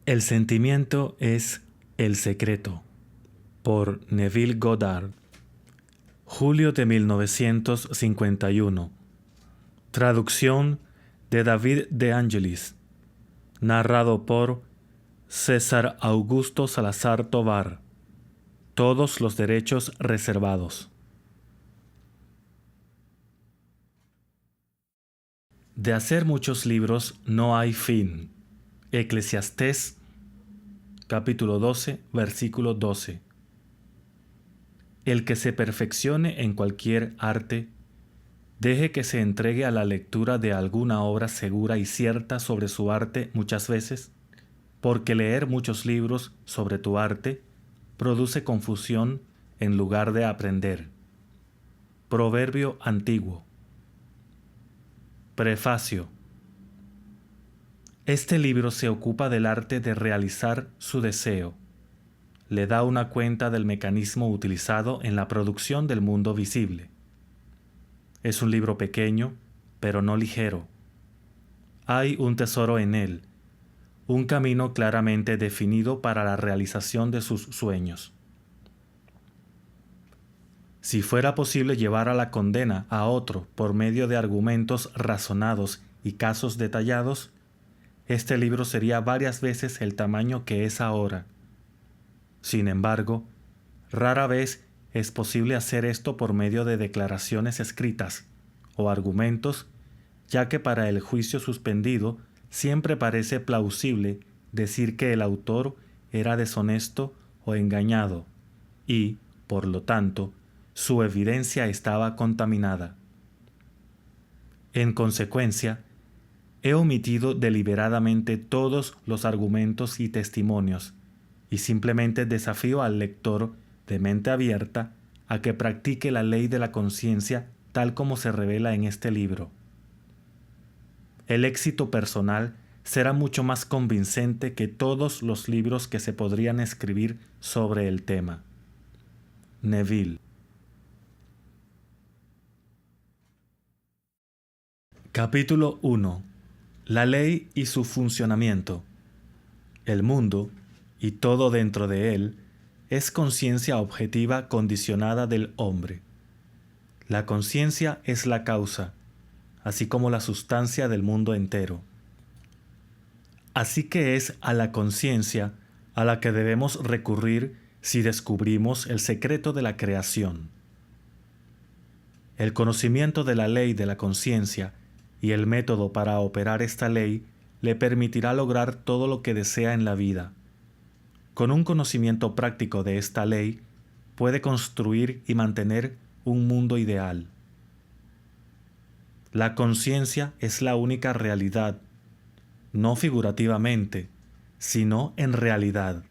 El sentimiento es el secreto, por Neville Goddard. Julio de 1951. Traducción de David de Angelis. Narrado por César Augusto Salazar Tovar. Todos los derechos reservados. De hacer muchos libros no hay fin. Eclesiastés, capítulo 12, versículo 12. El que se perfeccione en cualquier arte, deje que se entregue a la lectura de alguna obra segura y cierta sobre su arte muchas veces, porque leer muchos libros sobre tu arte produce confusión en lugar de aprender. Proverbio antiguo. Prefacio. Este libro se ocupa del arte de realizar su deseo. Le da una cuenta del mecanismo utilizado en la producción del mundo visible. Es un libro pequeño, pero no ligero. Hay un tesoro en él, un camino claramente definido para la realización de sus sueños. Si fuera posible llevar a la condena a otro por medio de argumentos razonados y casos detallados, este libro sería varias veces el tamaño que es ahora. Sin embargo, rara vez es posible hacer esto por medio de declaraciones escritas o argumentos, ya que para el juicio suspendido siempre parece plausible decir que el autor era deshonesto o engañado y, por lo tanto, su evidencia estaba contaminada. En consecuencia, he omitido deliberadamente todos los argumentos y testimonios, y simplemente desafío al lector de mente abierta a que practique la ley de la conciencia tal como se revela en este libro. El éxito personal será mucho más convincente que todos los libros que se podrían escribir sobre el tema. Neville. Capítulo 1. La ley y su funcionamiento. El mundo, y todo dentro de él, es conciencia objetiva condicionada del hombre. La conciencia es la causa, así como la sustancia del mundo entero. Así que es a la conciencia a la que debemos recurrir si descubrimos el secreto de la creación. El conocimiento de la ley de la conciencia y el método para operar esta ley le permitirá lograr todo lo que desea en la vida. Con un conocimiento práctico de esta ley, puede construir y mantener un mundo ideal. La conciencia es la única realidad, no figurativamente, sino en realidad.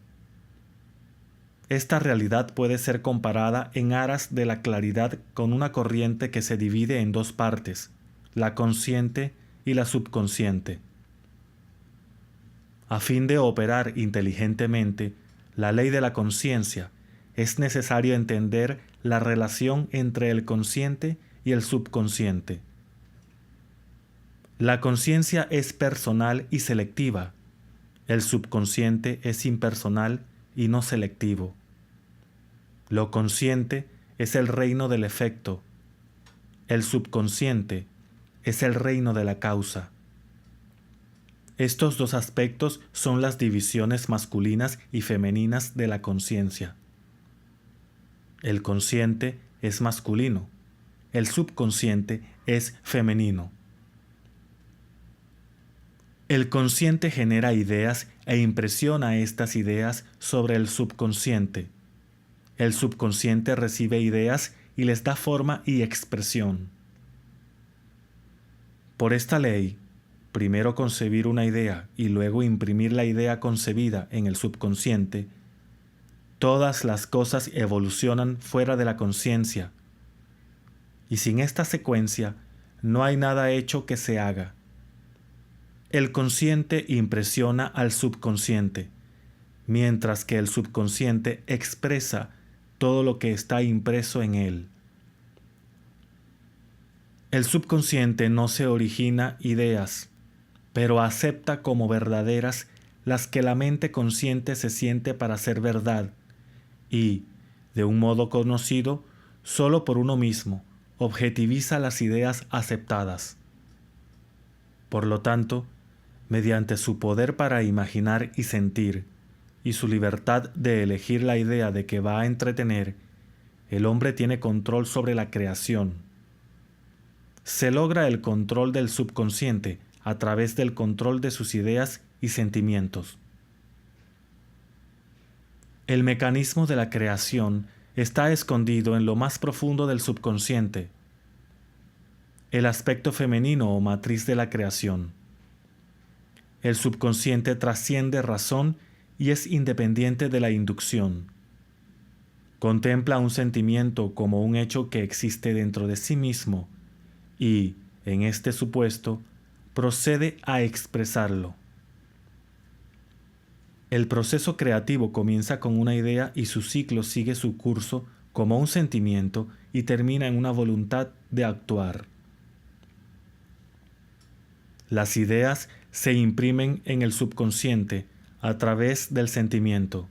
Esta realidad puede ser comparada en aras de la claridad con una corriente que se divide en dos partes, la consciente y la subconsciente. A fin de operar inteligentemente la ley de la conciencia, es necesario entender la relación entre el consciente y el subconsciente. La conciencia es personal y selectiva. El subconsciente es impersonal y no selectivo. Lo consciente es el reino del efecto. El subconsciente es el reino de la causa. Estos dos aspectos son las divisiones masculinas y femeninas de la conciencia. El consciente es masculino, el subconsciente es femenino. El consciente genera ideas e impresiona estas ideas sobre el subconsciente. El subconsciente recibe ideas y les da forma y expresión. Por esta ley, primero concebir una idea y luego imprimir la idea concebida en el subconsciente, todas las cosas evolucionan fuera de la conciencia, y sin esta secuencia no hay nada hecho que se haga. El consciente impresiona al subconsciente, mientras que el subconsciente expresa todo lo que está impreso en él. El subconsciente no se origina ideas, pero acepta como verdaderas las que la mente consciente se siente para ser verdad y, de un modo conocido, solo por uno mismo, objetiviza las ideas aceptadas. Por lo tanto, mediante su poder para imaginar y sentir, y su libertad de elegir la idea de que va a entretener, el hombre tiene control sobre la creación. Se logra el control del subconsciente a través del control de sus ideas y sentimientos. El mecanismo de la creación está escondido en lo más profundo del subconsciente, el aspecto femenino o matriz de la creación. El subconsciente trasciende razón y es independiente de la inducción. Contempla un sentimiento como un hecho que existe dentro de sí mismo y, en este supuesto, procede a expresarlo. El proceso creativo comienza con una idea y su ciclo sigue su curso como un sentimiento y termina en una voluntad de actuar. Las ideas se imprimen en el subconsciente a través del sentimiento.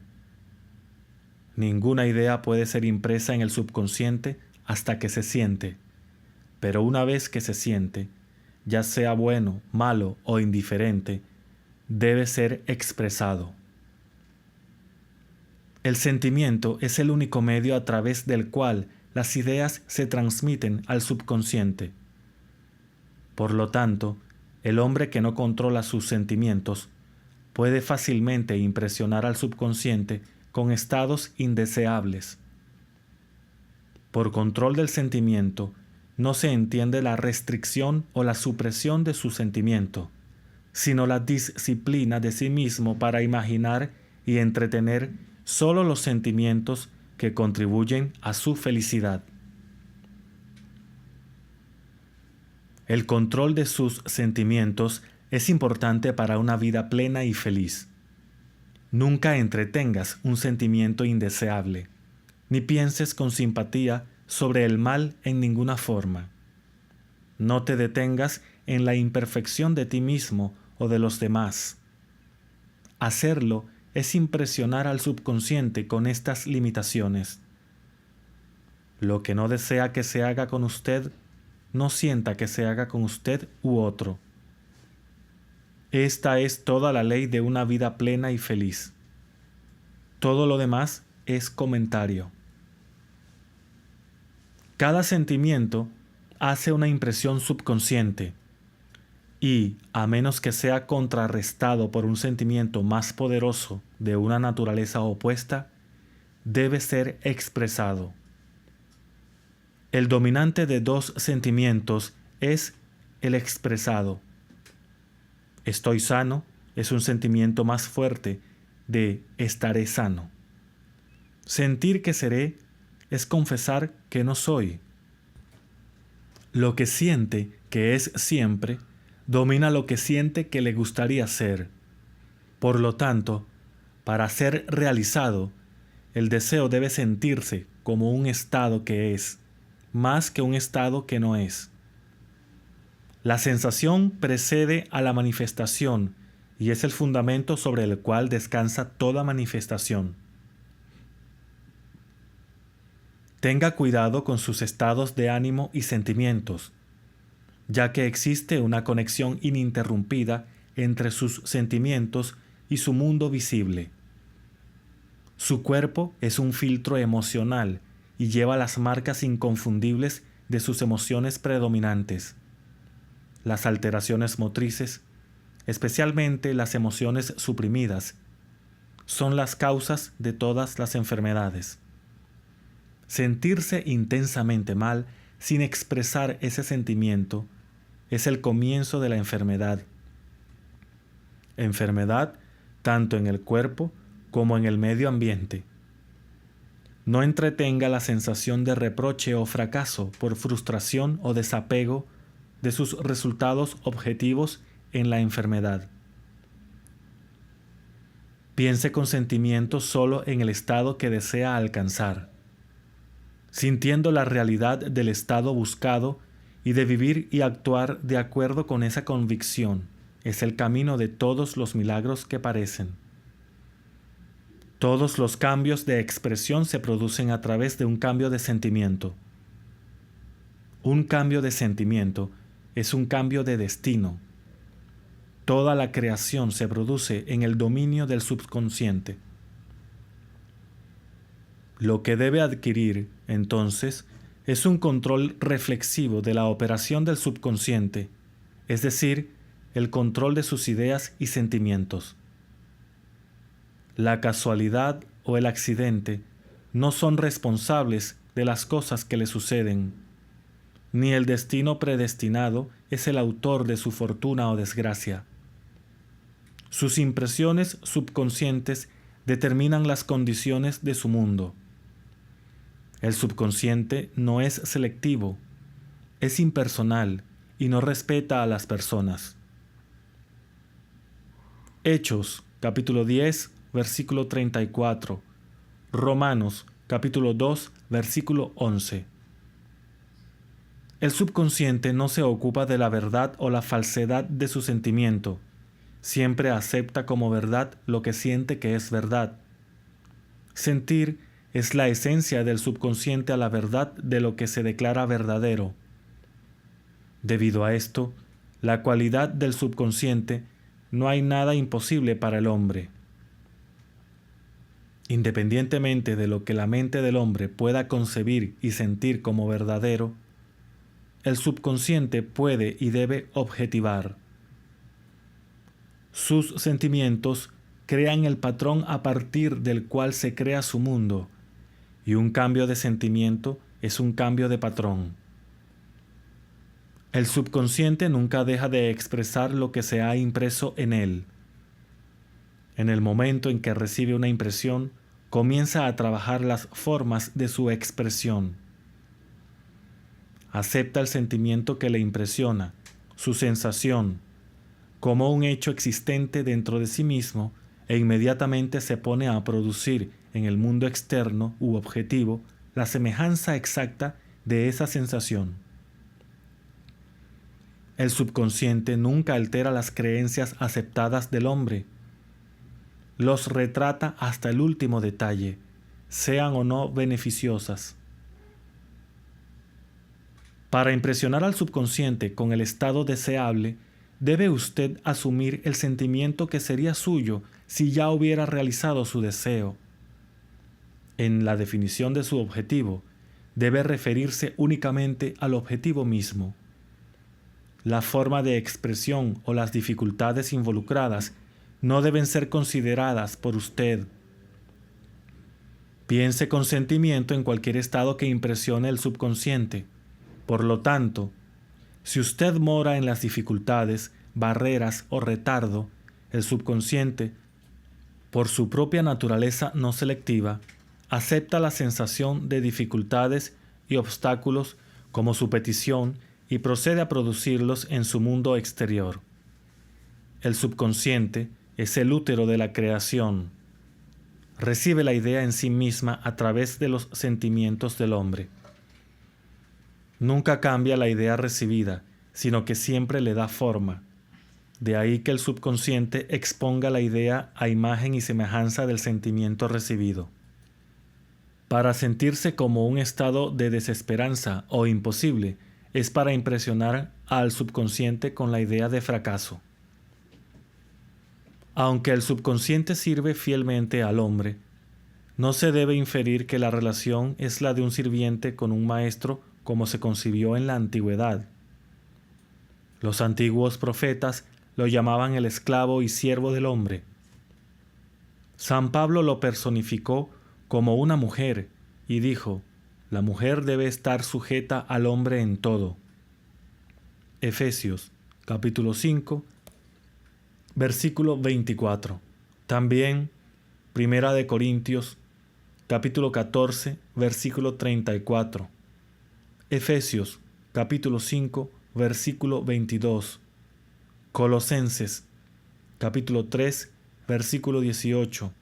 Ninguna idea puede ser impresa en el subconsciente hasta que se siente, pero una vez que se siente, ya sea bueno, malo o indiferente, debe ser expresado. El sentimiento es el único medio a través del cual las ideas se transmiten al subconsciente. Por lo tanto, el hombre que no controla sus sentimientos puede fácilmente impresionar al subconsciente con estados indeseables. Por control del sentimiento, no se entiende la restricción o la supresión de su sentimiento, sino la disciplina de sí mismo para imaginar y entretener solo los sentimientos que contribuyen a su felicidad. El control de sus sentimientos es importante para una vida plena y feliz. Nunca entretengas un sentimiento indeseable, ni pienses con simpatía sobre el mal en ninguna forma. No te detengas en la imperfección de ti mismo o de los demás. Hacerlo es impresionar al subconsciente con estas limitaciones. Lo que no desea que se haga con usted, no sienta que se haga con usted u otro. Esta es toda la ley de una vida plena y feliz. Todo lo demás es comentario. Cada sentimiento hace una impresión subconsciente y, a menos que sea contrarrestado por un sentimiento más poderoso de una naturaleza opuesta, debe ser expresado. El dominante de dos sentimientos es el expresado. Estoy sano es un sentimiento más fuerte de estaré sano. Sentir que seré es confesar que no soy. Lo que siente que es siempre domina lo que siente que le gustaría ser. Por lo tanto, para ser realizado, el deseo debe sentirse como un estado que es, más que un estado que no es. La sensación precede a la manifestación y es el fundamento sobre el cual descansa toda manifestación. Tenga cuidado con sus estados de ánimo y sentimientos, ya que existe una conexión ininterrumpida entre sus sentimientos y su mundo visible. Su cuerpo es un filtro emocional y lleva las marcas inconfundibles de sus emociones predominantes. Las alteraciones motrices, especialmente las emociones suprimidas, son las causas de todas las enfermedades. Sentirse intensamente mal sin expresar ese sentimiento es el comienzo de la enfermedad. Enfermedad tanto en el cuerpo como en el medio ambiente. No entretenga la sensación de reproche o fracaso por frustración o desapego de sus resultados objetivos en la enfermedad. Piense con sentimiento solo en el estado que desea alcanzar, sintiendo la realidad del estado buscado y de vivir y actuar de acuerdo con esa convicción, es el camino de todos los milagros que parecen. Todos los cambios de expresión se producen a través de un cambio de sentimiento. Un cambio de sentimiento es un cambio de destino. Toda la creación se produce en el dominio del subconsciente. Lo que debe adquirir, entonces, es un control reflexivo de la operación del subconsciente, es decir, el control de sus ideas y sentimientos. La casualidad o el accidente no son responsables de las cosas que le suceden, ni el destino predestinado es el autor de su fortuna o desgracia. Sus impresiones subconscientes determinan las condiciones de su mundo. El subconsciente no es selectivo, es impersonal y no respeta a las personas. Hechos, capítulo 10, versículo 34. Romanos, capítulo 2, versículo 11. El subconsciente no se ocupa de la verdad o la falsedad de su sentimiento. Siempre acepta como verdad lo que siente que es verdad. Sentir es la esencia del subconsciente a la verdad de lo que se declara verdadero. Debido a esto, la cualidad del subconsciente, no hay nada imposible para el hombre. Independientemente de lo que la mente del hombre pueda concebir y sentir como verdadero, el subconsciente puede y debe objetivar. Sus sentimientos crean el patrón a partir del cual se crea su mundo, y un cambio de sentimiento es un cambio de patrón. El subconsciente nunca deja de expresar lo que se ha impreso en él. En el momento en que recibe una impresión, comienza a trabajar las formas de su expresión. Acepta el sentimiento que le impresiona, su sensación, como un hecho existente dentro de sí mismo e inmediatamente se pone a producir en el mundo externo u objetivo la semejanza exacta de esa sensación. El subconsciente nunca altera las creencias aceptadas del hombre. Los retrata hasta el último detalle, sean o no beneficiosas. Para impresionar al subconsciente con el estado deseable, debe usted asumir el sentimiento que sería suyo si ya hubiera realizado su deseo. En la definición de su objetivo, debe referirse únicamente al objetivo mismo. La forma de expresión o las dificultades involucradas no deben ser consideradas por usted. Piense con sentimiento en cualquier estado que impresione el subconsciente. Por lo tanto, si usted mora en las dificultades, barreras o retardo, el subconsciente, por su propia naturaleza no selectiva, acepta la sensación de dificultades y obstáculos como su petición y procede a producirlos en su mundo exterior. El subconsciente es el útero de la creación. Recibe la idea en sí misma a través de los sentimientos del hombre. Nunca cambia la idea recibida, sino que siempre le da forma. De ahí que el subconsciente exponga la idea a imagen y semejanza del sentimiento recibido. Para sentirse como un estado de desesperanza o imposible, es para impresionar al subconsciente con la idea de fracaso. Aunque el subconsciente sirve fielmente al hombre, no se debe inferir que la relación es la de un sirviente con un maestro como se concibió en la antigüedad. Los antiguos profetas lo llamaban el esclavo y siervo del hombre. San Pablo lo personificó como una mujer y dijo: la mujer debe estar sujeta al hombre en todo. Efesios, capítulo 5, versículo 24. También, Primera de Corintios, capítulo 14, versículo 34. Efesios, capítulo 5, versículo 22. Colosenses, capítulo 3, versículo 18.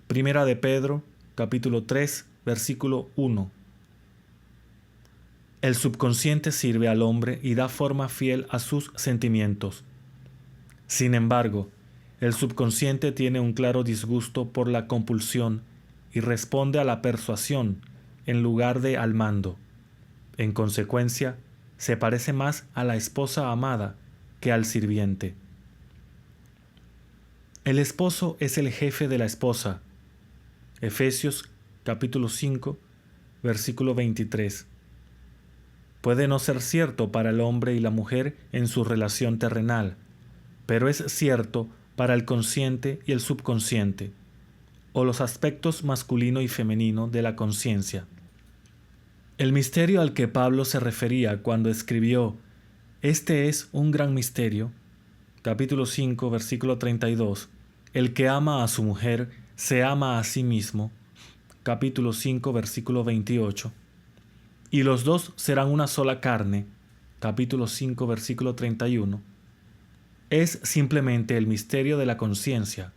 Primera de Pedro, capítulo 3, versículo 1. El subconsciente sirve al hombre y da forma fiel a sus sentimientos. Sin embargo, el subconsciente tiene un claro disgusto por la compulsión y responde a la persuasión en lugar de al mando. En consecuencia, se parece más a la esposa amada que al sirviente. El esposo es el jefe de la esposa. Efesios capítulo 5, versículo 23. Puede no ser cierto para el hombre y la mujer en su relación terrenal, pero es cierto para el consciente y el subconsciente, o los aspectos masculino y femenino de la conciencia. El misterio al que Pablo se refería cuando escribió «Este es un gran misterio», capítulo 5, versículo 32, «El que ama a su mujer se ama a sí mismo», capítulo 5, versículo 28, «y los dos serán una sola carne», capítulo 5, versículo 31, es simplemente el misterio de la conciencia.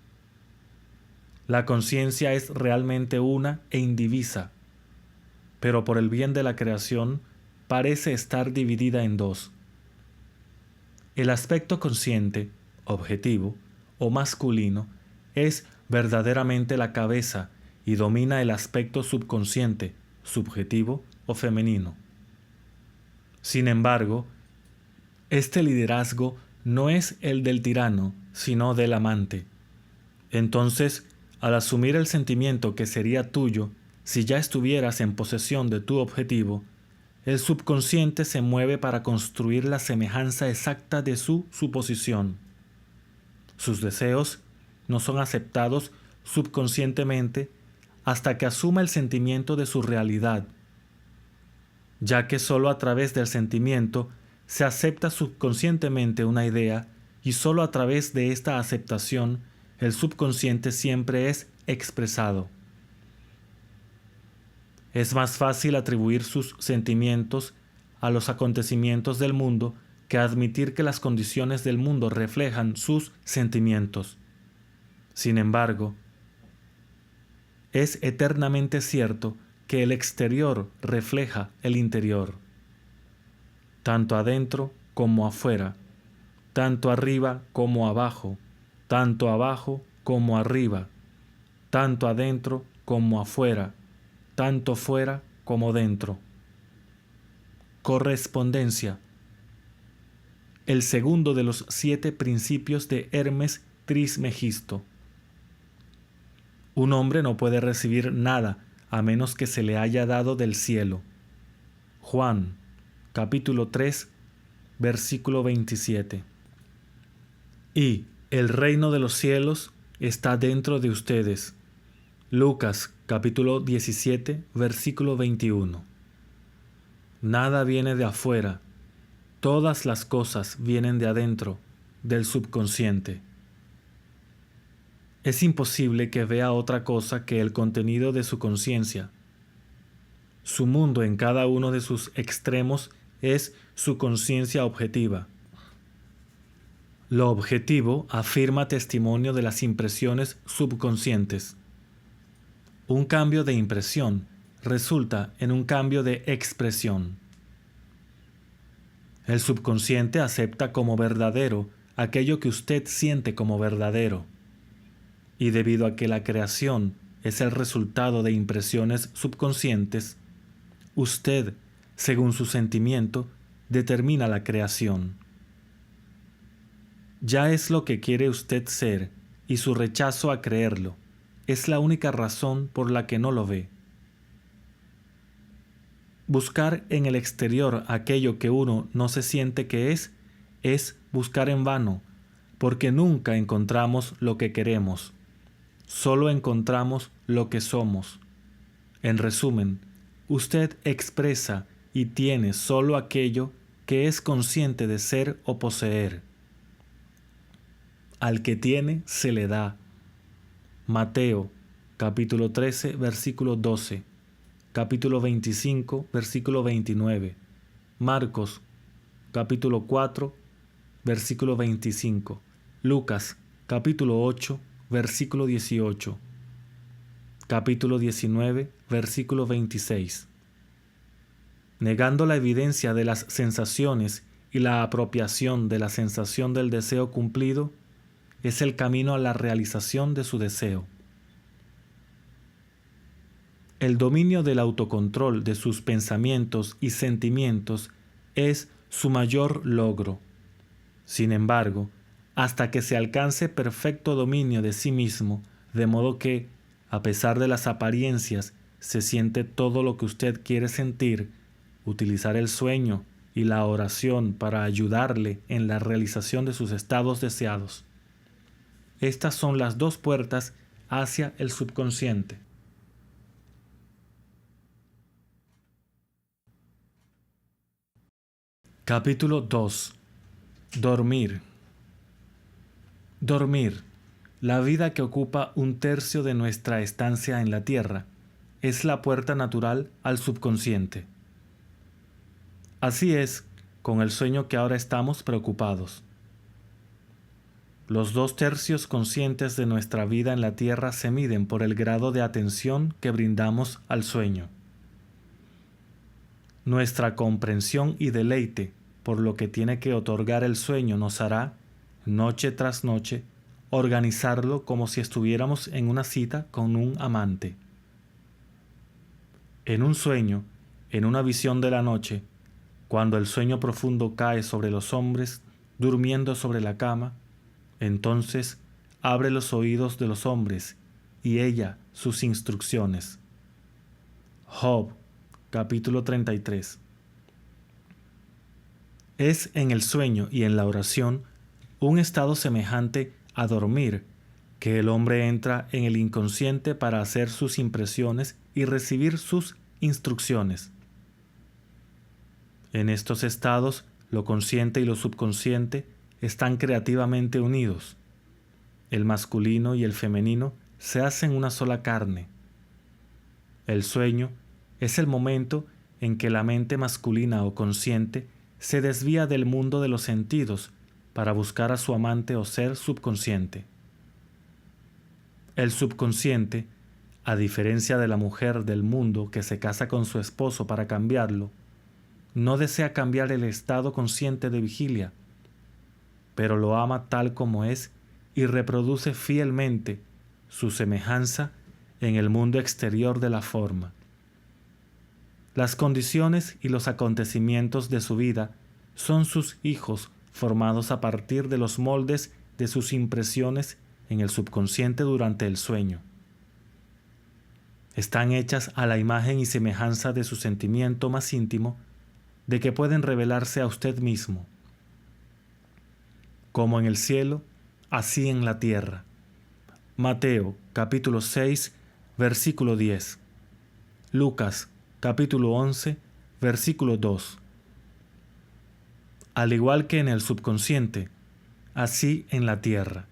La conciencia es realmente una e indivisa, pero por el bien de la creación parece estar dividida en dos. El aspecto consciente, objetivo o masculino es verdaderamente la cabeza y domina el aspecto subconsciente, subjetivo o femenino. Sin embargo, este liderazgo no es el del tirano, sino del amante. Entonces, al asumir el sentimiento que sería tuyo si ya estuvieras en posesión de tu objetivo, el subconsciente se mueve para construir la semejanza exacta de su suposición. Sus deseos no son aceptados subconscientemente hasta que asuma el sentimiento de su realidad, ya que sólo a través del sentimiento se acepta subconscientemente una idea y sólo a través de esta aceptación el subconsciente siempre es expresado. Es más fácil atribuir sus sentimientos a los acontecimientos del mundo que admitir que las condiciones del mundo reflejan sus sentimientos. Sin embargo, es eternamente cierto que el exterior refleja el interior, tanto adentro como afuera, tanto arriba como abajo, tanto abajo como arriba, tanto adentro como afuera, tanto fuera como dentro. Correspondencia. El segundo de los 7 principios de Hermes Trismegisto. Un hombre no puede recibir nada a menos que se le haya dado del cielo. Juan, capítulo 3, versículo 27. Y el reino de los cielos está dentro de ustedes. Lucas, capítulo 17, versículo 21. Nada viene de afuera, todas las cosas vienen de adentro, del subconsciente. Es imposible que vea otra cosa que el contenido de su conciencia. Su mundo en cada uno de sus extremos es su conciencia objetiva. Lo objetivo afirma testimonio de las impresiones subconscientes. Un cambio de impresión resulta en un cambio de expresión. El subconsciente acepta como verdadero aquello que usted siente como verdadero. Y debido a que la creación es el resultado de impresiones subconscientes, usted, según su sentimiento, determina la creación. Ya es lo que quiere usted ser, y su rechazo a creerlo es la única razón por la que no lo ve. Buscar en el exterior aquello que uno no se siente que es buscar en vano, porque nunca encontramos lo que queremos. Solo encontramos lo que somos. En resumen, usted expresa y tiene solo aquello que es consciente de ser o poseer. Al que tiene, se le da. Mateo, capítulo 13, versículo 12. Capítulo 25, versículo 29. Marcos, capítulo 4, versículo 25. Lucas, capítulo 8, versículo 18. Capítulo 19, versículo 26. Negando la evidencia de las sensaciones y la apropiación de la sensación del deseo cumplido, es el camino a la realización de su deseo. El dominio del autocontrol de sus pensamientos y sentimientos es su mayor logro. Sin embargo, hasta que se alcance perfecto dominio de sí mismo, de modo que, a pesar de las apariencias, se siente todo lo que usted quiere sentir, utilizar el sueño y la oración para ayudarle en la realización de sus estados deseados. Estas son las dos puertas hacia el subconsciente. Capítulo 2. Dormir. Dormir, la vida que ocupa un tercio de nuestra estancia en la Tierra, es la puerta natural al subconsciente. Así es con el sueño que ahora estamos preocupados. Los 2/3 conscientes de nuestra vida en la Tierra se miden por el grado de atención que brindamos al sueño. Nuestra comprensión y deleite por lo que tiene que otorgar el sueño nos hará, noche tras noche, organizarlo como si estuviéramos en una cita con un amante. En un sueño, en una visión de la noche, cuando el sueño profundo cae sobre los hombres, durmiendo sobre la cama, entonces abre los oídos de los hombres y ella sus instrucciones. Job, capítulo 33. Es en el sueño y en la oración un estado semejante a dormir que el hombre entra en el inconsciente para hacer sus impresiones y recibir sus instrucciones. En estos estados, lo consciente y lo subconsciente están creativamente unidos. El masculino y el femenino se hacen una sola carne. El sueño es el momento en que la mente masculina o consciente se desvía del mundo de los sentidos para buscar a su amante o ser subconsciente. El subconsciente, a diferencia de la mujer del mundo que se casa con su esposo para cambiarlo, no desea cambiar el estado consciente de vigilia, pero lo ama tal como es y reproduce fielmente su semejanza en el mundo exterior de la forma. Las condiciones y los acontecimientos de su vida son sus hijos formados a partir de los moldes de sus impresiones en el subconsciente durante el sueño. Están hechas a la imagen y semejanza de su sentimiento más íntimo, de que pueden revelarse a usted mismo. Como en el cielo, así en la tierra. Mateo, capítulo 6, versículo 10. Lucas, capítulo 11, versículo 2. Al igual que en el subconsciente, así en la tierra.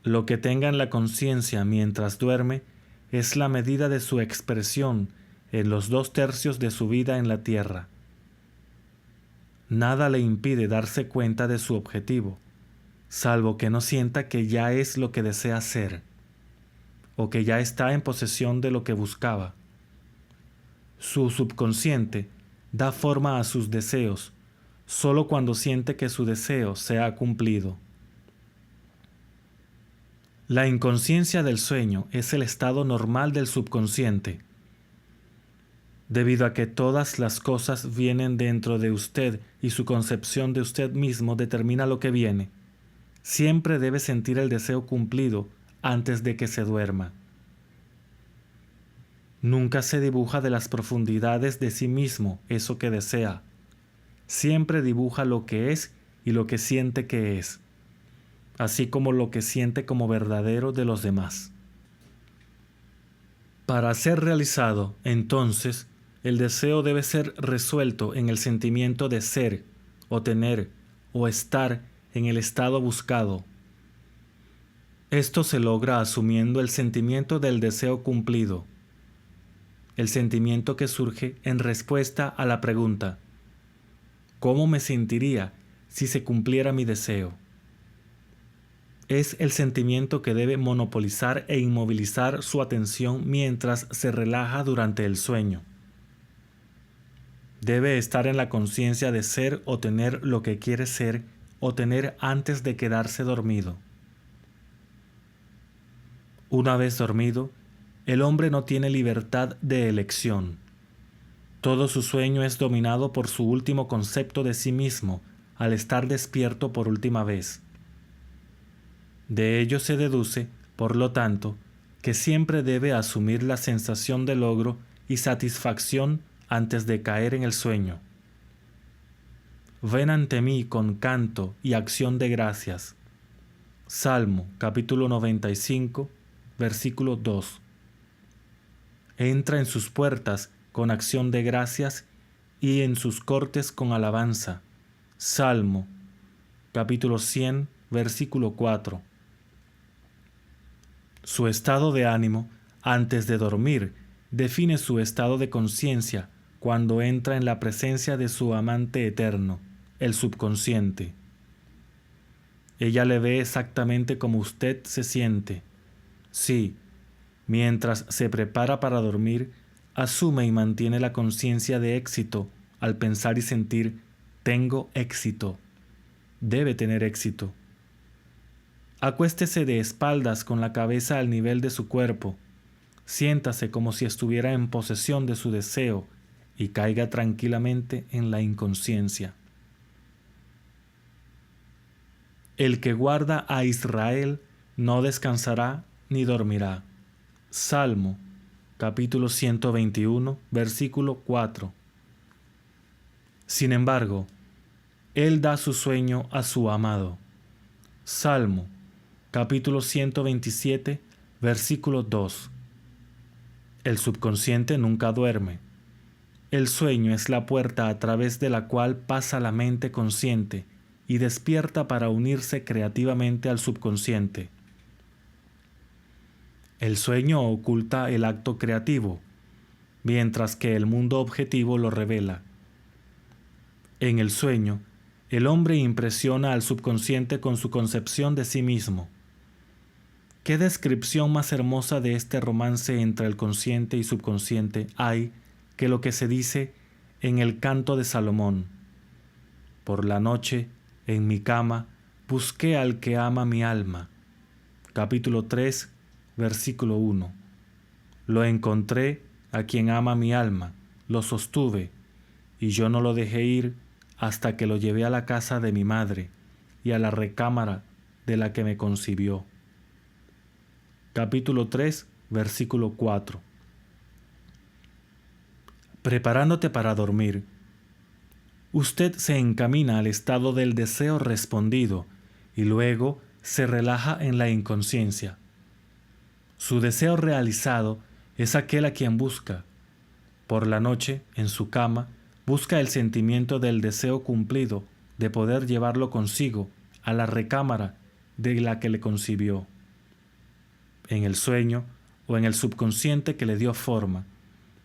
Lo que tenga en la conciencia mientras duerme es la medida de su expresión en los 2/3 de su vida en la tierra. Nada le impide darse cuenta de su objetivo, salvo que no sienta que ya es lo que desea ser, o que ya está en posesión de lo que buscaba. Su subconsciente da forma a sus deseos solo cuando siente que su deseo se ha cumplido. La inconsciencia del sueño es el estado normal del subconsciente. Debido a que todas las cosas vienen dentro de usted y su concepción de usted mismo determina lo que viene, siempre debe sentir el deseo cumplido antes de que se duerma. Nunca se dibuja de las profundidades de sí mismo eso que desea. Siempre dibuja lo que es y lo que siente que es, así como lo que siente como verdadero de los demás. Para ser realizado, entonces, el deseo debe ser resuelto en el sentimiento de ser, o tener, o estar en el estado buscado. Esto se logra asumiendo el sentimiento del deseo cumplido, el sentimiento que surge en respuesta a la pregunta: ¿cómo me sentiría si se cumpliera mi deseo? Es el sentimiento que debe monopolizar e inmovilizar su atención mientras se relaja durante el sueño. Debe estar en la conciencia de ser o tener lo que quiere ser o tener antes de quedarse dormido. Una vez dormido, el hombre no tiene libertad de elección. Todo su sueño es dominado por su último concepto de sí mismo al estar despierto por última vez. De ello se deduce, por lo tanto, que siempre debe asumir la sensación de logro y satisfacción antes de caer en el sueño. Ven ante mí con canto y acción de gracias. Salmo capítulo 95, versículo 2. Entra en sus puertas con acción de gracias y en sus cortes con alabanza. Salmo capítulo 100, versículo 4. Su estado de ánimo antes de dormir define su estado de conciencia cuando entra en la presencia de su amante eterno, el subconsciente. Ella le ve exactamente como usted se siente. Sí, mientras se prepara para dormir, asume y mantiene la conciencia de éxito al pensar y sentir: tengo éxito. Debe tener éxito. Acuéstese de espaldas con la cabeza al nivel de su cuerpo. Siéntase como si estuviera en posesión de su deseo y caiga tranquilamente en la inconsciencia. El que guarda a Israel no descansará ni dormirá. Salmo, capítulo 121, versículo 4. Sin embargo, Él da su sueño a su amado. Salmo, capítulo 127, versículo 2. El subconsciente nunca duerme. El sueño es la puerta a través de la cual pasa la mente consciente y despierta para unirse creativamente al subconsciente. El sueño oculta el acto creativo, mientras que el mundo objetivo lo revela. En el sueño, el hombre impresiona al subconsciente con su concepción de sí mismo. ¿Qué descripción más hermosa de este romance entre el consciente y subconsciente hay que lo que se dice en el Canto de Salomón? Por la noche, en mi cama, busqué al que ama mi alma. Capítulo 3, versículo 1. Lo encontré a quien ama mi alma, lo sostuve, y yo no lo dejé ir hasta que lo llevé a la casa de mi madre y a la recámara de la que me concibió. Capítulo 3, versículo 4. Preparándote para dormir, usted se encamina al estado del deseo respondido y luego se relaja en la inconsciencia. Su deseo realizado es aquel a quien busca. Por la noche, en su cama, busca el sentimiento del deseo cumplido de poder llevarlo consigo a la recámara de la que le concibió. En el sueño o en el subconsciente que le dio forma,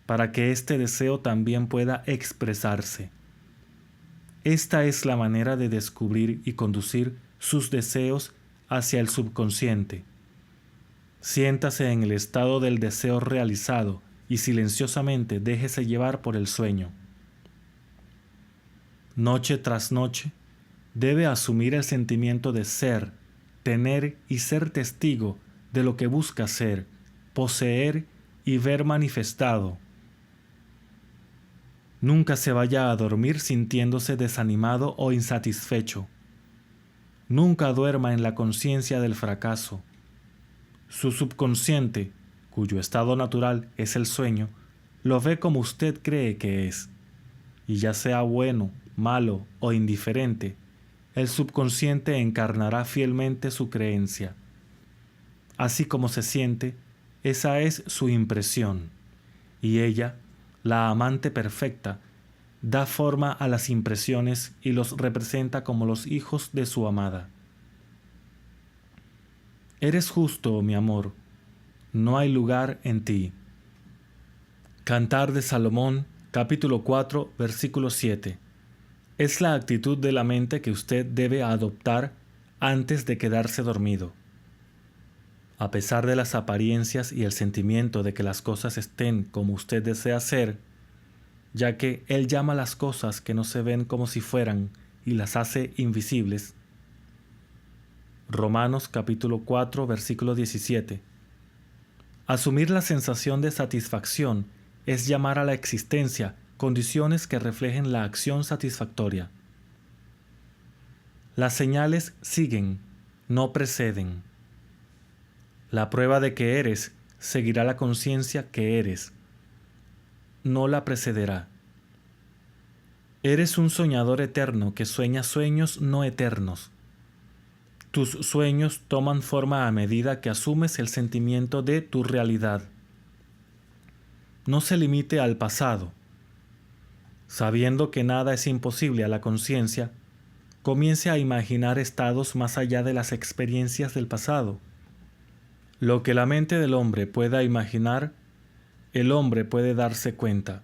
para que este deseo también pueda expresarse. Esta es la manera de descubrir y conducir sus deseos hacia el subconsciente. Siéntase en el estado del deseo realizado y silenciosamente déjese llevar por el sueño. Noche tras noche, debe asumir el sentimiento de ser, tener y ser testigo de lo que busca ser, poseer y ver manifestado. Nunca se vaya a dormir sintiéndose desanimado o insatisfecho. Nunca duerma en la conciencia del fracaso. Su subconsciente, cuyo estado natural es el sueño, lo ve como usted cree que es. Y ya sea bueno, malo o indiferente, el subconsciente encarnará fielmente su creencia. Así como se siente, esa es su impresión, y ella, la amante perfecta, da forma a las impresiones y los representa como los hijos de su amada. Eres justo, mi amor, no hay lugar en ti. Cantar de Salomón, capítulo 4, versículo 7. Es la actitud de la mente que usted debe adoptar antes de quedarse dormido. A pesar de las apariencias y el sentimiento de que las cosas estén como usted desea hacer, ya que Él llama las cosas que no se ven como si fueran y las hace invisibles. Romanos capítulo 4, versículo 17. Asumir la sensación de satisfacción es llamar a la existencia condiciones que reflejen la acción satisfactoria. Las señales siguen, no preceden. La prueba de que eres seguirá la conciencia que eres, no la precederá. Eres un soñador eterno que sueña sueños no eternos. Tus sueños toman forma a medida que asumes el sentimiento de tu realidad. No se limite al pasado. Sabiendo que nada es imposible a la conciencia, comience a imaginar estados más allá de las experiencias del pasado. Lo que la mente del hombre pueda imaginar, el hombre puede darse cuenta.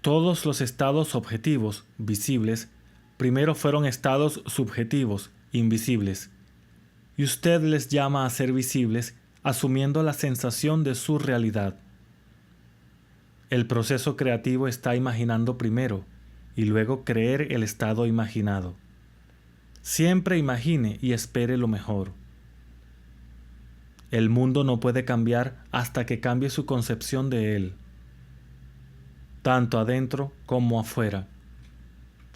Todos los estados objetivos, visibles, primero fueron estados subjetivos, invisibles, y usted les llama a ser visibles asumiendo la sensación de su realidad. El proceso creativo está imaginando primero y luego creer el estado imaginado. Siempre imagine y espere lo mejor. El mundo no puede cambiar hasta que cambie su concepción de él, tanto adentro como afuera.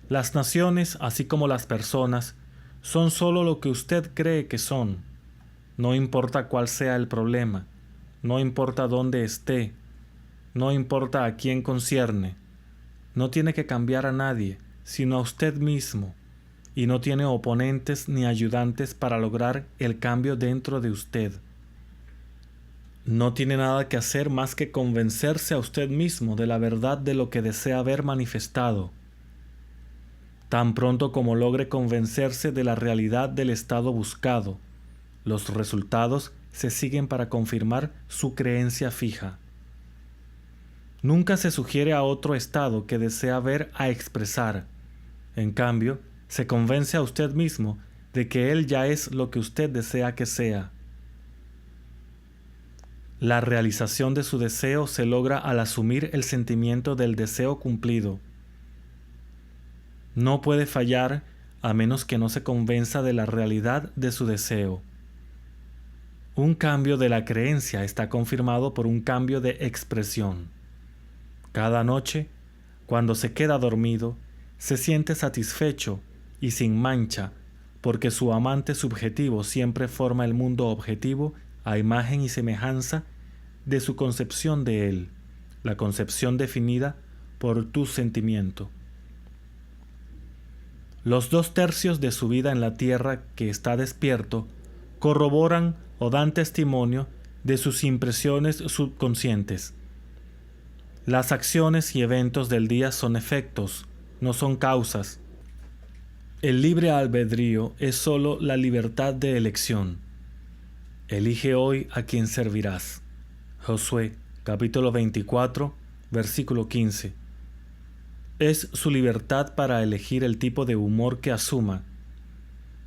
Las naciones, así como las personas, son solo lo que usted cree que son. No importa cuál sea el problema, no importa dónde esté, no importa a quién concierne. No tiene que cambiar a nadie, sino a usted mismo, y no tiene oponentes ni ayudantes para lograr el cambio dentro de usted. No tiene nada que hacer más que convencerse a usted mismo de la verdad de lo que desea ver manifestado. Tan pronto como logre convencerse de la realidad del estado buscado, los resultados se siguen para confirmar su creencia fija. Nunca se sugiere a otro estado que desea ver a expresar. En cambio, se convence a usted mismo de que él ya es lo que usted desea que sea. La realización de su deseo se logra al asumir el sentimiento del deseo cumplido. No puede fallar a menos que no se convenza de la realidad de su deseo. Un cambio de la creencia está confirmado por un cambio de expresión. Cada noche, cuando se queda dormido, se siente satisfecho y sin mancha, porque su amante subjetivo siempre forma el mundo objetivo a imagen y semejanza de su concepción de él, la concepción definida por tu sentimiento. Los 2/3 de su vida en la tierra que está despierto corroboran o dan testimonio de sus impresiones subconscientes. Las acciones y eventos del día son efectos, no son causas. El libre albedrío es sólo la libertad de elección. Elige hoy a quien servirás. Josué, capítulo 24, versículo 15. Es su libertad para elegir el tipo de humor que asuma,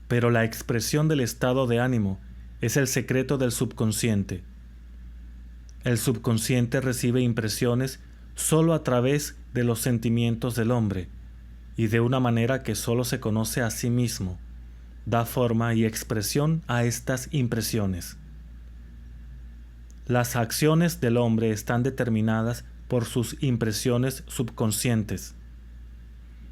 pero la expresión del estado de ánimo es el secreto del subconsciente. El subconsciente recibe impresiones solo a través de los sentimientos del hombre, y de una manera que solo se conoce a sí mismo, da forma y expresión a estas impresiones. Las acciones del hombre están determinadas por sus impresiones subconscientes.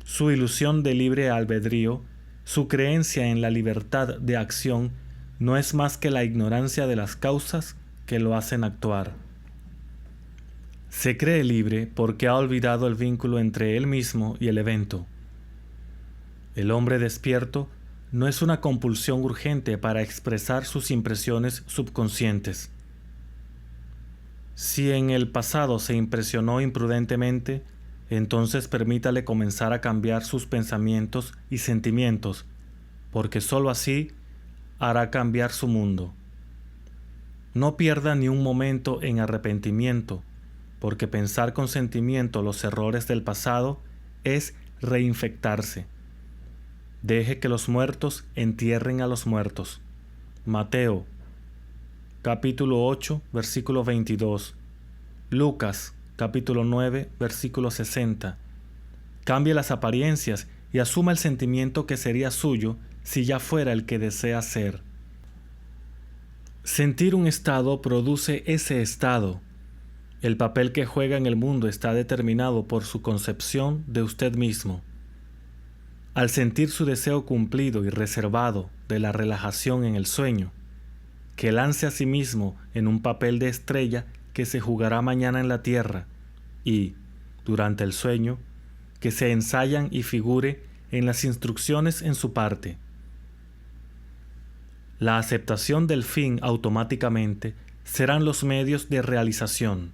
Su ilusión de libre albedrío, su creencia en la libertad de acción, no es más que la ignorancia de las causas que lo hacen actuar. Se cree libre porque ha olvidado el vínculo entre él mismo y el evento. El hombre despierto no es una compulsión urgente para expresar sus impresiones subconscientes. Si en el pasado se impresionó imprudentemente, entonces permítale comenzar a cambiar sus pensamientos y sentimientos, porque sólo así hará cambiar su mundo. No pierda ni un momento en arrepentimiento, porque pensar con sentimiento los errores del pasado es reinfectarse. Deje que los muertos entierren a los muertos. Mateo, capítulo 8, versículo 22. Lucas, capítulo 9, versículo 60. Cambie las apariencias y asuma el sentimiento que sería suyo si ya fuera el que desea ser. Sentir un estado produce ese estado. El papel que juega en el mundo está determinado por su concepción de usted mismo. Al sentir su deseo cumplido y reservado de la relajación en el sueño, que lance a sí mismo en un papel de estrella que se jugará mañana en la tierra y, durante el sueño, que se ensayan y figure en las instrucciones en su parte. La aceptación del fin automáticamente serán los medios de realización.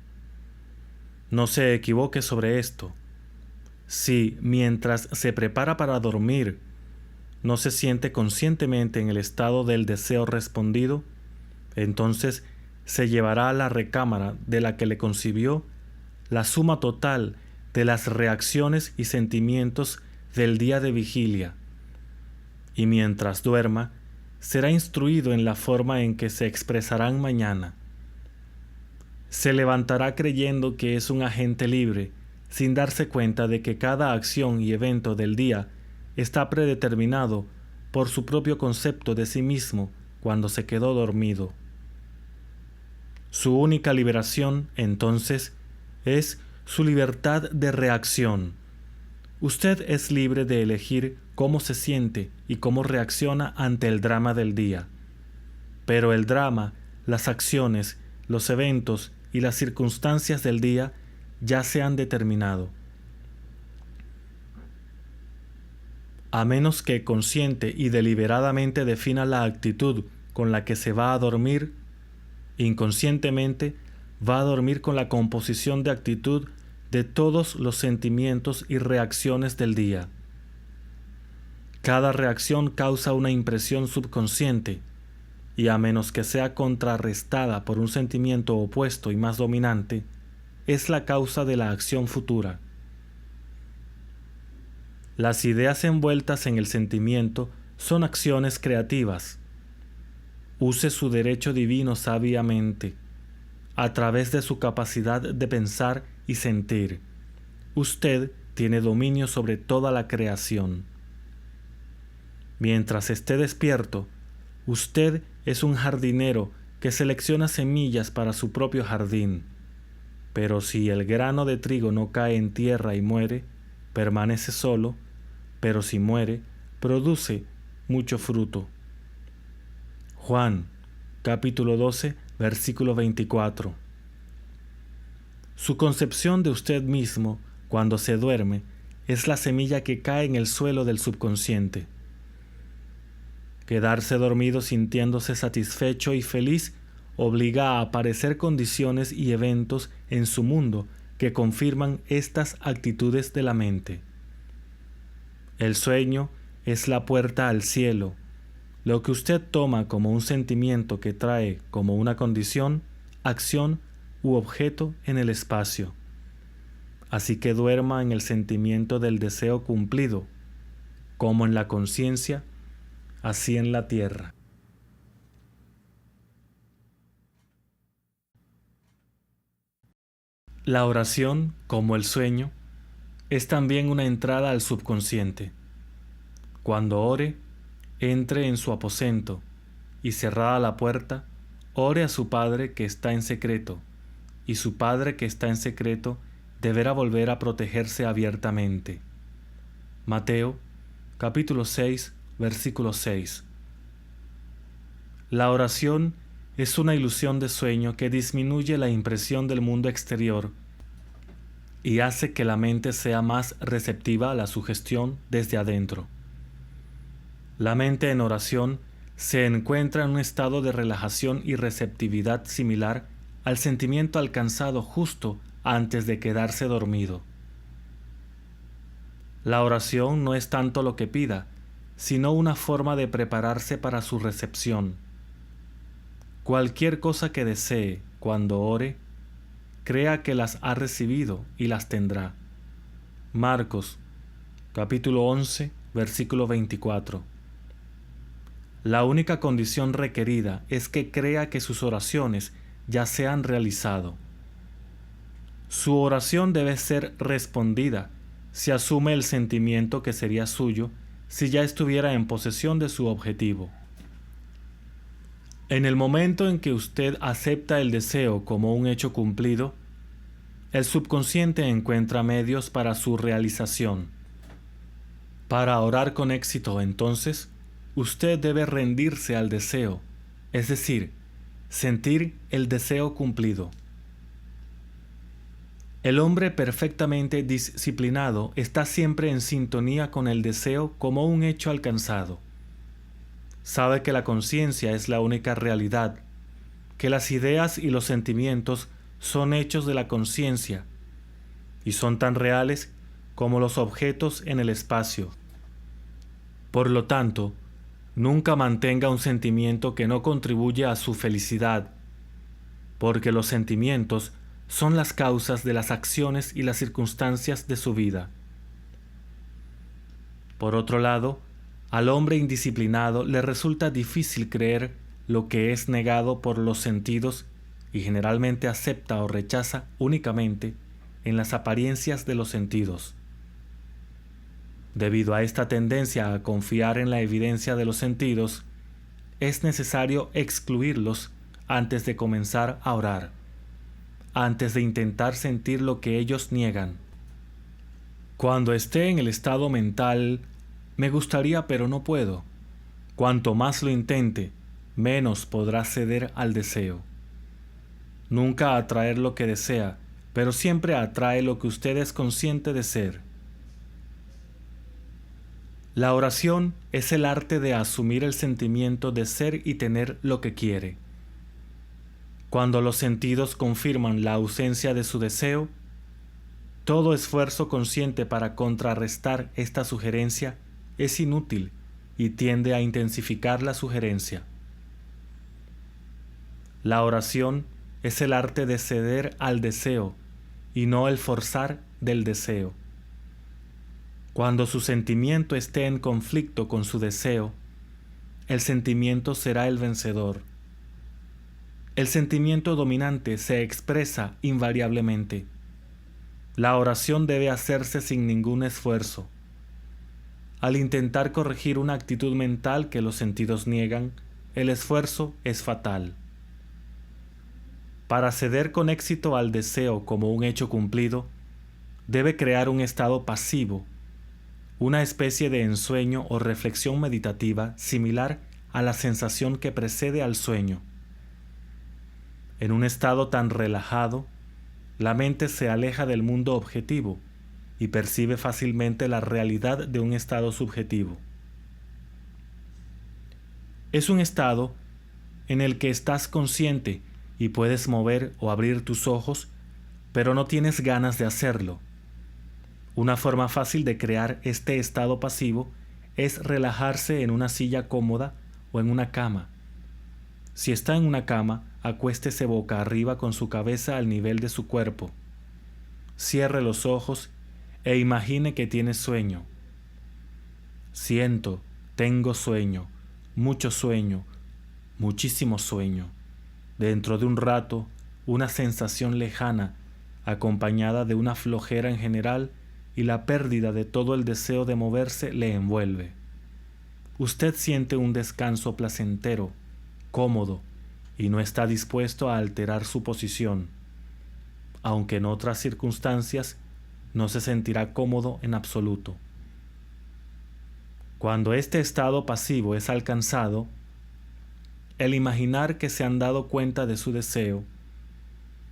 No se equivoque sobre esto. Si, mientras se prepara para dormir, no se siente conscientemente en el estado del deseo respondido, entonces se llevará a la recámara de la que le concibió la suma total de las reacciones y sentimientos del día de vigilia, y mientras duerma, será instruido en la forma en que se expresarán mañana. Se levantará creyendo que es un agente libre, sin darse cuenta de que cada acción y evento del día está predeterminado por su propio concepto de sí mismo cuando se quedó dormido. Su única liberación, entonces, es su libertad de reacción. Usted es libre de elegir cómo se siente y cómo reacciona ante el drama del día. Pero el drama, las acciones, los eventos y las circunstancias del día ya se han determinado. A menos que consciente y deliberadamente defina la actitud con la que se va a dormir, inconscientemente va a dormir con la composición de actitud de todos los sentimientos y reacciones del día. Cada reacción causa una impresión subconsciente, y a menos que sea contrarrestada por un sentimiento opuesto y más dominante, es la causa de la acción futura. Las ideas envueltas en el sentimiento son acciones creativas. Use su derecho divino sabiamente, a través de su capacidad de pensar y sentir. Usted tiene dominio sobre toda la creación. Mientras esté despierto, usted es un jardinero que selecciona semillas para su propio jardín. Pero si el grano de trigo no cae en tierra y muere, permanece solo, pero si muere, produce mucho fruto. Juan, capítulo 12, versículo 24. Su concepción de usted mismo, cuando se duerme, es la semilla que cae en el suelo del subconsciente. Quedarse dormido sintiéndose satisfecho y feliz obliga a aparecer condiciones y eventos en su mundo que confirman estas actitudes de la mente. El sueño es la puerta al cielo. Lo que usted toma como un sentimiento que trae como una condición, acción u objeto en el espacio. Así que duerma en el sentimiento del deseo cumplido, como en la conciencia, así en la tierra. La oración, como el sueño, es también una entrada al subconsciente. Cuando ore, entre en su aposento y cerrada la puerta, ore a su Padre que está en secreto, y su Padre que está en secreto deberá volver a protegerse abiertamente. Mateo, capítulo 6, versículo 6. La oración es una ilusión de sueño que disminuye la impresión del mundo exterior y hace que la mente sea más receptiva a la sugestión desde adentro. La mente en oración se encuentra en un estado de relajación y receptividad similar al sentimiento alcanzado justo antes de quedarse dormido. La oración no es tanto lo que pida, sino una forma de prepararse para su recepción. Cualquier cosa que desee cuando ore, crea que las ha recibido y las tendrá. Marcos, capítulo 11, versículo 24. La única condición requerida es que crea que sus oraciones ya se han realizado. Su oración debe ser respondida si asume el sentimiento que sería suyo si ya estuviera en posesión de su objetivo. En el momento en que usted acepta el deseo como un hecho cumplido, el subconsciente encuentra medios para su realización. Para orar con éxito, entonces, usted debe rendirse al deseo, es decir, sentir el deseo cumplido. El hombre perfectamente disciplinado está siempre en sintonía con el deseo como un hecho alcanzado. Sabe que la conciencia es la única realidad, que las ideas y los sentimientos son hechos de la conciencia y son tan reales como los objetos en el espacio. Por lo tanto, nunca mantenga un sentimiento que no contribuya a su felicidad, porque los sentimientos son las causas de las acciones y las circunstancias de su vida. Por otro lado, al hombre indisciplinado le resulta difícil creer lo que es negado por los sentidos y generalmente acepta o rechaza únicamente en las apariencias de los sentidos. Debido a esta tendencia a confiar en la evidencia de los sentidos, es necesario excluirlos antes de comenzar a orar, antes de intentar sentir lo que ellos niegan. Cuando esté en el estado mental, me gustaría pero no puedo. Cuanto más lo intente, menos podrá ceder al deseo. Nunca atraer lo que desea, pero siempre atrae lo que usted es consciente de ser. La oración es el arte de asumir el sentimiento de ser y tener lo que quiere. Cuando los sentidos confirman la ausencia de su deseo, todo esfuerzo consciente para contrarrestar esta sugerencia es inútil y tiende a intensificar la sugerencia. La oración es el arte de ceder al deseo y no el forzar del deseo. Cuando su sentimiento esté en conflicto con su deseo, el sentimiento será el vencedor. El sentimiento dominante se expresa invariablemente. La oración debe hacerse sin ningún esfuerzo. Al intentar corregir una actitud mental que los sentidos niegan, el esfuerzo es fatal. Para ceder con éxito al deseo como un hecho cumplido, debe crear un estado pasivo, una especie de ensueño o reflexión meditativa similar a la sensación que precede al sueño. En un estado tan relajado, la mente se aleja del mundo objetivo y percibe fácilmente la realidad de un estado subjetivo. Es un estado en el que estás consciente y puedes mover o abrir tus ojos, pero no tienes ganas de hacerlo. Una forma fácil de crear este estado pasivo es relajarse en una silla cómoda o en una cama. Si está en una cama, acuéstese boca arriba con su cabeza al nivel de su cuerpo. Cierre los ojos e imagine que tiene sueño. Siento, tengo sueño, mucho sueño, muchísimo sueño. Dentro de un rato, una sensación lejana, acompañada de una flojera en general y la pérdida de todo el deseo de moverse le envuelve. Usted siente un descanso placentero, cómodo, y no está dispuesto a alterar su posición, aunque en otras circunstancias no se sentirá cómodo en absoluto. Cuando este estado pasivo es alcanzado, el imaginar que se han dado cuenta de su deseo,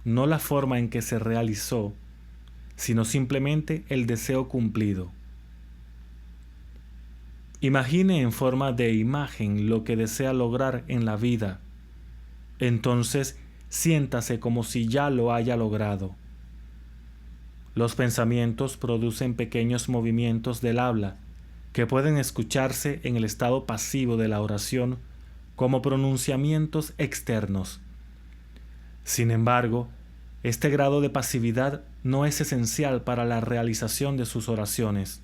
no la forma en que se realizó, sino simplemente el deseo cumplido. Imagine en forma de imagen lo que desea lograr en la vida. Entonces, siéntase como si ya lo haya logrado. Los pensamientos producen pequeños movimientos del habla que pueden escucharse en el estado pasivo de la oración como pronunciamientos externos. Sin embargo, este grado de pasividad no es esencial para la realización de sus oraciones.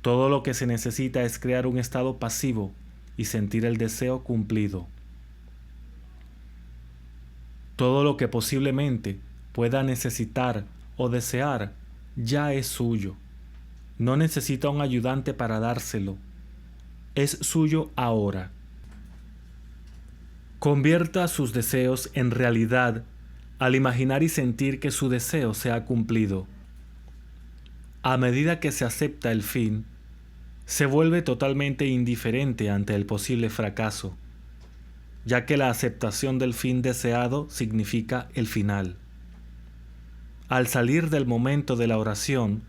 Todo lo que se necesita es crear un estado pasivo y sentir el deseo cumplido. Todo lo que posiblemente pueda necesitar o desear ya es suyo. No necesita un ayudante para dárselo. Es suyo ahora. Convierta sus deseos en realidad al imaginar y sentir que su deseo se ha cumplido. A medida que se acepta el fin, se vuelve totalmente indiferente ante el posible fracaso, ya que la aceptación del fin deseado significa el final. Al salir del momento de la oración,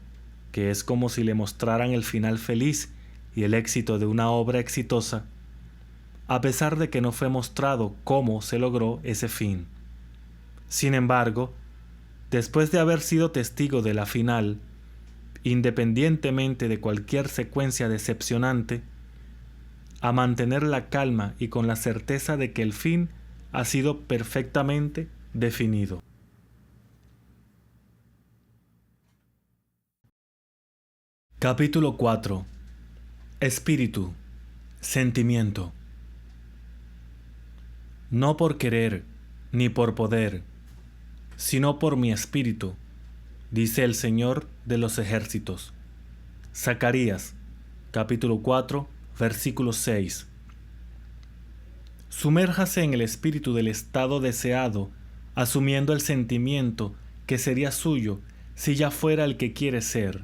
que es como si le mostraran el final feliz y el éxito de una obra exitosa, a pesar de que no fue mostrado cómo se logró ese fin. Sin embargo, después de haber sido testigo de la final, independientemente de cualquier secuencia decepcionante, a mantener la calma y con la certeza de que el fin ha sido perfectamente definido. Capítulo 4. Espíritu, sentimiento. No por querer, ni por poder, sino por mi espíritu, dice el Señor de los ejércitos. Zacarías, capítulo 4, versículo 6. Sumérjase en el espíritu del estado deseado, asumiendo el sentimiento que sería suyo si ya fuera el que quiere ser.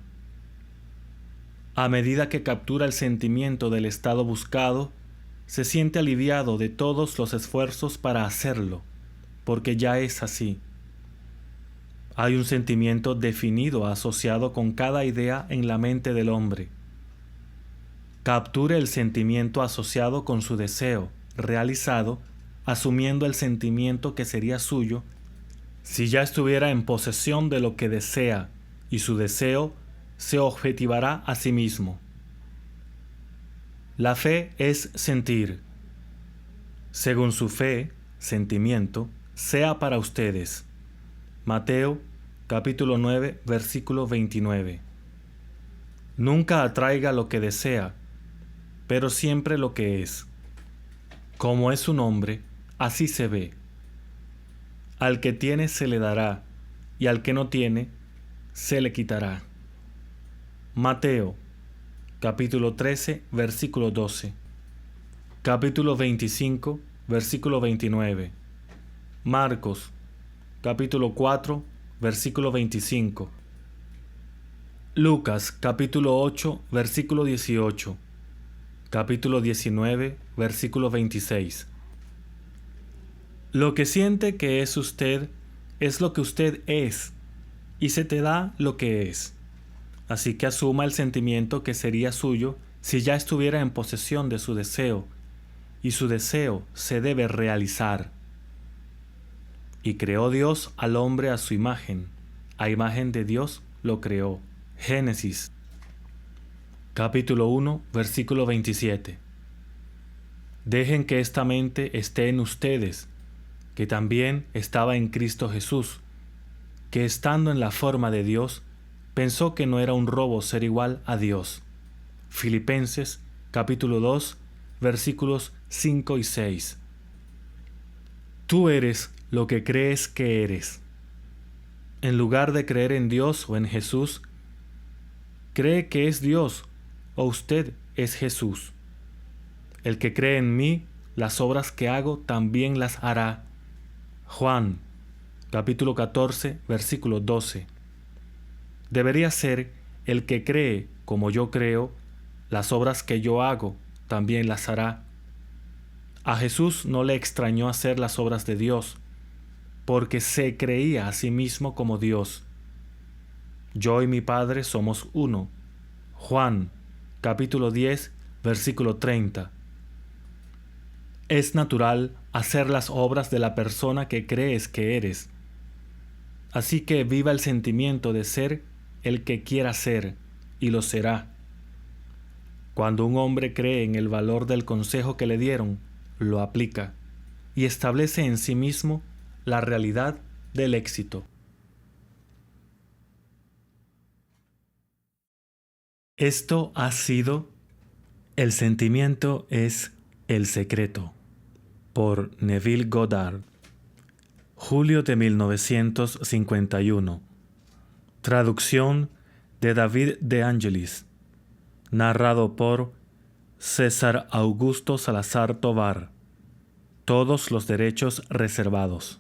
A medida que captura el sentimiento del estado buscado, se siente aliviado de todos los esfuerzos para hacerlo, porque ya es así. Hay un sentimiento definido asociado con cada idea en la mente del hombre. Capture el sentimiento asociado con su deseo, realizado, asumiendo el sentimiento que sería suyo si ya estuviera en posesión de lo que desea, y su deseo se objetivará a sí mismo. La fe es sentir. Según su fe, sentimiento, sea para ustedes. Mateo, capítulo 9, versículo 29. Nunca atraiga lo que desea, pero siempre lo que es. Como es un hombre, así se ve. Al que tiene se le dará, y al que no tiene, se le quitará. Mateo, capítulo 13, versículo 12. Capítulo 25, versículo 29. Marcos, capítulo 4, versículo 25. Lucas, capítulo 8, versículo 18. Capítulo 19, versículo 26. Lo que siente que es usted es lo que usted es, y se te da lo que es. Así que asuma el sentimiento que sería suyo si ya estuviera en posesión de su deseo, y su deseo se debe realizar. Y creó Dios al hombre a su imagen, a imagen de Dios lo creó. Génesis, capítulo 1, versículo 27. Dejen que esta mente esté en ustedes, que también estaba en Cristo Jesús, que estando en la forma de Dios, pensó que no era un robo ser igual a Dios. Filipenses, capítulo 2, versículos 5 y 6. Tú eres lo que crees que eres. En lugar de creer en Dios o en Jesús, cree que es Dios o usted es Jesús. El que cree en mí, las obras que hago también las hará. Juan, capítulo 14, versículo 12. Debería ser el que cree como yo creo, las obras que yo hago también las hará. A Jesús no le extrañó hacer las obras de Dios, porque se creía a sí mismo como Dios. Yo y mi Padre somos uno. Juan, capítulo 10, versículo 30. Es natural hacer las obras de la persona que crees que eres. Así que viva el sentimiento de ser el que quiera ser, y lo será. Cuando un hombre cree en el valor del consejo que le dieron, lo aplica y establece en sí mismo la realidad del éxito. Esto ha sido El sentimiento es el secreto, por Neville Goddard, julio de 1951. Traducción de David de Angelis. Narrado por César Augusto Salazar Tovar. todos los derechos reservados.